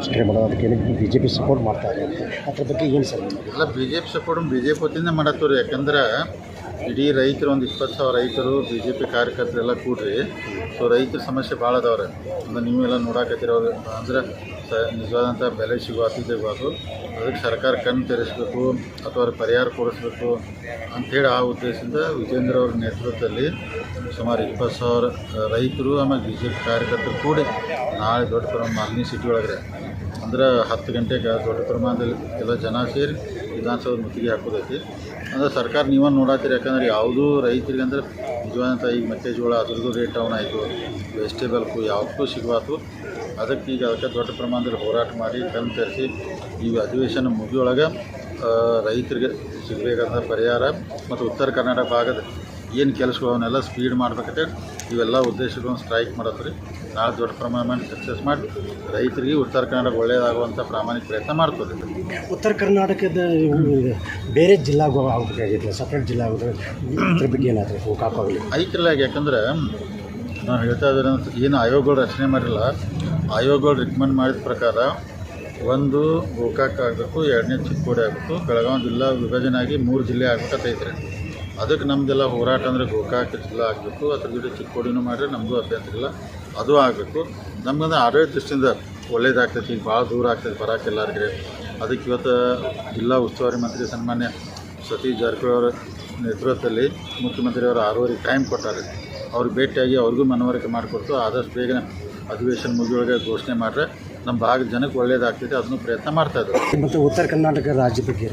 ಮುಷ್ಕರ ಮಾಡೋದು ಅದಕ್ಕೆ ಬಿ ಜೆ ಪಿ ಸಪೋರ್ಟ್ ಮಾಡ್ತಾರೆ ಅದ್ರ ಬಗ್ಗೆ ಏನು ಸರ್? ಎಲ್ಲ B J P support B J P ಹೊತ್ತಿಂದ ಮಾಡತ್ತವ್ರಿ. ಯಾಕಂದ್ರೆ ಇಡೀ ರೈತರು ಒಂದು 20,000 ರೈತರು ಬಿ ಜೆ ಪಿ ಕಾರ್ಯಕರ್ತರೆಲ್ಲ ಕೂಡ್ರಿ. ಸೊ ರೈತರ ಸಮಸ್ಯೆ ಭಾಳ ಅದಾವ್ರೆ. ಅಂದ್ರೆ ನೀವೆಲ್ಲ ನೋಡಾಕತ್ತಿರೋರು ಅಂದ್ರೆ ನಿಜವಾದಂಥ ಬೆಲೆ ಸಿಗುವಾತಿದ್ದೆಬಾರ್ದು. ಅದಕ್ಕೆ ಸರ್ಕಾರ ಕಣ್ಣು ತೆರೆಸಬೇಕು ಅಥವಾ ಅವ್ರಿಗೆ ಪರಿಹಾರ ಕೊಡಿಸ್ಬೇಕು ಅಂಥೇಳಿ ಆ ಉದ್ದೇಶದಿಂದ ವಿಜೇಂದ್ರ ಅವ್ರ ನೇತೃತ್ವದಲ್ಲಿ ಸುಮಾರು 20,000 ರೈತರು ಆಮೇಲೆ ಬಿ ಜೆ ಪಿ ಕಾರ್ಯಕರ್ತರು ಕೂಡಿ ನಾಳೆ ದೊಡ್ಡ ಪ್ರಮಾಣ ಮಾಲಿನ್ಯ ಸಿಟಿ ಒಳಗಡೆ ಅಂದ್ರೆ 10 ಗಂಟೆಗೆ ದೊಡ್ಡ ಪ್ರಮಾಣದಲ್ಲಿ ಎಲ್ಲ ಜನ ಸೇರಿ ವಿಧಾನಸೌಧ ಮುತ್ತಿಗೆ ಹಾಕೋದೈತಿ. ಅಂದರೆ ಸರ್ಕಾರ ನೀವೇ ನೋಡತ್ತೀರಿ. ಯಾಕಂದ್ರೆ ಯಾವುದೂ ರೈತರಿಗೆ ಅಂದ್ರೆ ನಿಜವಾದಂಥ ಈಗ ಮೆಕ್ಕೆಜೋಳ ಅದ್ರದ್ದು ರೇಟ್ ಡೌನ್ ಆಯಿತು, ವೆಜಿಟೇಬಲ್ಕು ಯಾವುದಕ್ಕೂ ಸಿಗುವಾತು. ಅದಕ್ಕೆ ದೊಡ್ಡ ಪ್ರಮಾಣದಲ್ಲಿ ಹೋರಾಟ ಮಾಡಿ ಕಣ್ಣು ತೆರೆಸಿ ಈ ಅಧಿವೇಶನ ಮುಗಿಯೊಳಗೆ ರೈತರಿಗೆ ಸಿಗಬೇಕಾದ ಪರಿಹಾರ ಮತ್ತು ಉತ್ತರ ಕರ್ನಾಟಕ ಭಾಗದ ಏನು ಕೆಲಸಗಳು ಅವನ್ನೆಲ್ಲ ಸ್ಪೀಡ್ ಮಾಡ್ಬೇಕಂತೇಳಿ ಇವೆಲ್ಲ ಉದ್ದೇಶಗಳನ್ನು ಸ್ಟ್ರೈಕ್ ಮಾಡತ್ತೀರಿ. ನಾಳೆ ದೊಡ್ಡ ಪ್ರಮಾಣ ಸಕ್ಸಸ್ ಮಾಡಿ ರೈತರಿಗೆ ಉತ್ತರ ಕನ್ನಡ ಒಳ್ಳೆಯದಾಗುವಂಥ ಪ್ರಾಮಾಣಿಕ ಪ್ರಯತ್ನ ಮಾಡ್ತದೆ. ಉತ್ತರ ಕರ್ನಾಟಕದ ಬೇರೆ ಜಿಲ್ಲಾಗೂ ಆಗಬೇಕಾಗಿದೆ, ಸಪ್ರೇಟ್ ಜಿಲ್ಲಾ ಆಗೋದ್ರೆ ಇದ್ರ ಬಗ್ಗೆ ಏನಾದರೂ ಗೋಕಾಕಾಗಲಿ ಐತಿಲ್ಲ. ಯಾಕಂದ್ರೆ ನಾವು ಹೇಳ್ತಾ ಇದ್ದಾರೆ ಏನು ಆಯೋಗಗಳು ರಚನೆ ಮಾಡಿಲ್ಲ, ಆಯೋಗಗಳು ರಿಕಮೆಂಡ್ ಮಾಡಿದ ಪ್ರಕಾರ ಒಂದು ಗೋಕಾಕ್ ಆಗಬೇಕು, ಎರಡನೇ ಚಿಕ್ಕೋಡಿ ಆಗಬೇಕು, ಬೆಳಗಾವಿ ಜಿಲ್ಲಾ ವಿಭಜನೆ ಆಗಿ 3 ಜಿಲ್ಲೆ ಆಗ್ಬೇಕಂತೈತ್ರಿ. ಅದಕ್ಕೆ ನಮ್ಮದೆಲ್ಲ ಹೋರಾಟ ಅಂದರೆ ಗೋಕಾಕ್ ಜಿಲ್ಲಾ ಆಗಬೇಕು, ಅದ್ರ ಜೊತೆ ಚಿಕ್ಕೋಡಿನೂ ಮಾಡಿದ್ರೆ ನಮ್ಮದು ಅಭ್ಯಂತರ ಇಲ್ಲ, ಅದು ಆಗಬೇಕು. ನಮ್ಗಂದ್ರೆ ಆಡಳಿತ ದೃಷ್ಟಿಯಿಂದ ಒಳ್ಳೇದಾಗ್ತೈತಿ. ಈಗ ಭಾಳ ದೂರ ಆಗ್ತೈತೆ ಬರೋಕೆ ಎಲ್ಲರಿಗೆ. ಅದಕ್ಕೆ ಇವತ್ತು ಜಿಲ್ಲಾ ಉಸ್ತುವಾರಿ ಮಂತ್ರಿ ಸನ್ಮಾನ್ಯ ಸತೀಶ್ ಜಾರಕಿಹೊಳಿ ಅವರ ನೇತೃತ್ವದಲ್ಲಿ ಮುಖ್ಯಮಂತ್ರಿಯವರು 6 ಟೈಮ್ ಕೊಟ್ಟಾರೆ. ಅವ್ರಿಗೆ ಭೇಟಿಯಾಗಿ ಅವ್ರಿಗೂ ಮನವರಿಕೆ ಮಾಡಿಕೊಡ್ತು ಆದಷ್ಟು ಬೇಗನೆ ಅಧಿವೇಶನ ಮುಗಿಯೊಳಗೆ ಘೋಷಣೆ ಮಾಡಿದ್ರೆ ನಮ್ಮ ಭಾಗದ ಜನಕ್ಕೆ ಒಳ್ಳೇದಾಗ್ತೈತೆ. ಅದನ್ನು ಪ್ರಯತ್ನ ಮಾಡ್ತಾಯಿದ್ರು. ಮತ್ತು ಉತ್ತರ ಕರ್ನಾಟಕ ರಾಜ್ಯ ಬಗ್ಗೆ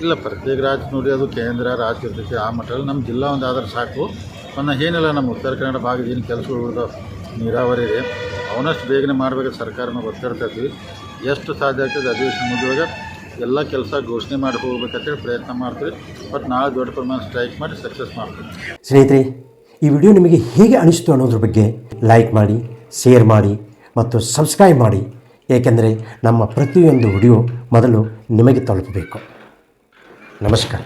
ಇಲ್ಲ, ಪ್ರತ್ಯೇಕ ರಾಜ್ಯ ನೋಡಿ ಅದು ಕೇಂದ್ರ ರಾಜ್ಯ ಇರ್ತೈತಿ. ಆ ಮಟ್ಟದಲ್ಲಿ ನಮ್ಮ ಜಿಲ್ಲಾ ಒಂದು ಆದ್ರೆ ಸಾಕು. ಒಂದು ಏನಿಲ್ಲ, ನಮ್ಮ ಉತ್ತರ ಕನ್ನಡ ಭಾಗದ ಏನು ಕೆಲಸಗಳು ಉಳಿದಾವೆ ನೀರಾವರಿ ಅವನಷ್ಟು ಬೇಗನೆ ಮಾಡಬೇಕಾದ್ರೆ ಸರ್ಕಾರನ ಒತ್ತಡ್ತಾ ಇದ್ವಿ. ಎಷ್ಟು ಸಾಧ್ಯ ಆಗ್ತದೆ ಅಧಿವೇಶನ ಮುಗಿಯೊಳಗೆ ಎಲ್ಲ ಕೆಲಸ ಘೋಷಣೆ ಮಾಡಿ ಹೋಗ್ಬೇಕಂತೇಳಿ ಪ್ರಯತ್ನ ಮಾಡ್ತೀವಿ. ಬಟ್ ನಾಳೆ ದೊಡ್ಡ ಪ್ರಮಾಣ ಸ್ಟ್ರೈಕ್ ಮಾಡಿ ಸಕ್ಸಸ್ ಮಾಡ್ತೀವಿ. ಸ್ನೇಹಿತರೆ, ಈ ವಿಡಿಯೋ ನಿಮಗೆ ಹೇಗೆ ಅನಿಸ್ತು ಅನ್ನೋದ್ರ ಬಗ್ಗೆ ಲೈಕ್ ಮಾಡಿ, ಶೇರ್ ಮಾಡಿ ಮತ್ತು ಸಬ್ಸ್ಕ್ರೈಬ್ ಮಾಡಿ. ಏಕೆಂದರೆ ನಮ್ಮ ಪ್ರತಿಯೊಂದು ವಿಡಿಯೋ ಮೊದಲು ನಿಮಗೆ ತಲುಪಬೇಕು. ನಮಸ್ಕಾರ.